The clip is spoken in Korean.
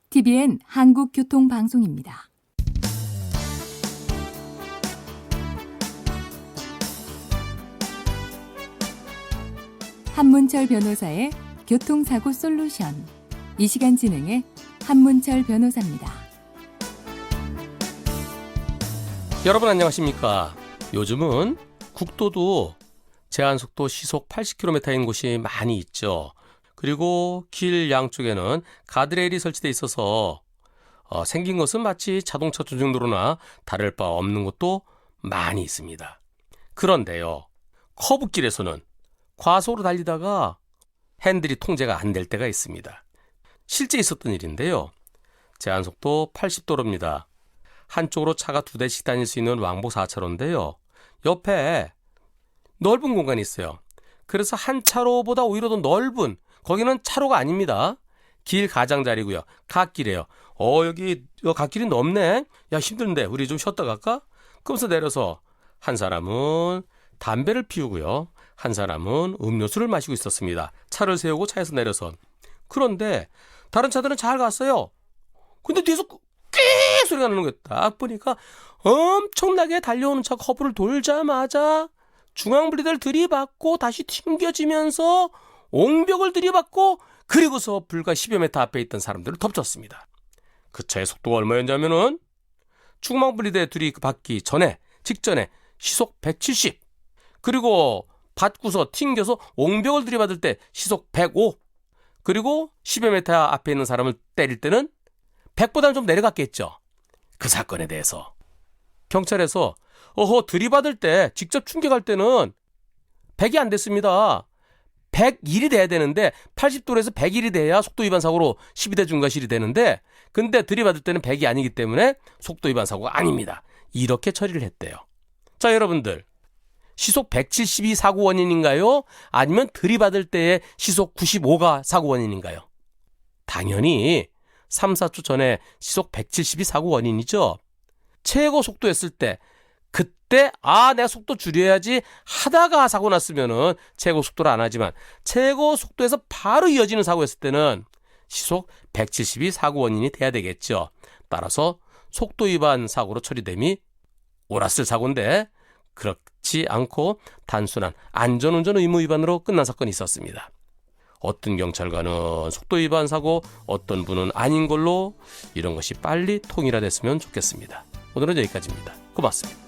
TVN 한국교통방송입니다. 한문철 변호사의 교통사고 솔루션. 이 시간 진행의 한문철 변호사입니다. 여러분 안녕하십니까? 요즘은 국도도 제한속도 시속 80km인 곳이 많이 있죠. 그리고 길 양쪽에는 가드레일이 설치되어 있어서 생긴 것은 마치 자동차 조정도로나 다를 바 없는 곳도 많이 있습니다. 그런데요, 커브길에서는 과속으로 달리다가 핸들이 통제가 안 될 때가 있습니다. 실제 있었던 일인데요. 제한속도 80도로입니다. 한쪽으로 차가 2대씩 다닐 수 있는 왕복 4차로인데요. 옆에 넓은 공간이 있어요. 그래서 한 차로보다 오히려 더 넓은, 거기는 차로가 아닙니다. 길 가장자리고요. 갓길이에요. 여기 갓길이 넓네. 야, 힘든데 우리 좀 쉬었다 갈까? 그러면서 내려서 한 사람은 담배를 피우고요. 한 사람은 음료수를 마시고 있었습니다. 차를 세우고 차에서 내려서. 그런데 다른 차들은 잘 갔어요. 근데 뒤에서 꽤 소리가 나는 거예요. 딱 보니까 엄청나게 달려오는 차 커브를 돌자마자 중앙분리대를 들이받고 다시 튕겨지면서 옹벽을 들이받고 그리고서 불과 10여 미터 앞에 있던 사람들을 덮쳤습니다. 그 차의 속도가 얼마였냐면은 중앙분리대 들이받기 직전에 시속 170, 그리고 받고서 튕겨서 옹벽을 들이받을 때 시속 105, 그리고 10여 미터 앞에 있는 사람을 때릴 때는 100보다는 좀 내려갔겠죠. 그 사건에 대해서 경찰에서 들이받을 때 직접 충격할 때는 100이 안 됐습니다. 101이 돼야 되는데 80도에서 101이 돼야 속도위반 사고로 12대 중과실이 되는데, 근데 들이받을 때는 100이 아니기 때문에 속도위반 사고가 아닙니다. 이렇게 처리를 했대요. 자, 여러분들, 시속 170이 사고 원인인가요? 아니면 들이받을 때의 시속 95가 사고 원인인가요? 당연히 3, 4초 전에 시속 170이 사고 원인이죠. 최고 속도였을 때 그때 내가 속도 줄여야지 하다가 사고 났으면은 최고 속도를 안 하지만 최고 속도에서 바로 이어지는 사고였을 때는 시속 170이 사고 원인이 돼야 되겠죠. 따라서 속도 위반 사고로 처리됨이 옳았을 사고인데 그렇지 않고 단순한 안전운전 의무 위반으로 끝난 사건이 있었습니다. 어떤 경찰관은 속도 위반 사고, 어떤 분은 아닌 걸로, 이런 것이 빨리 통일화됐으면 좋겠습니다. 오늘은 여기까지입니다. 고맙습니다.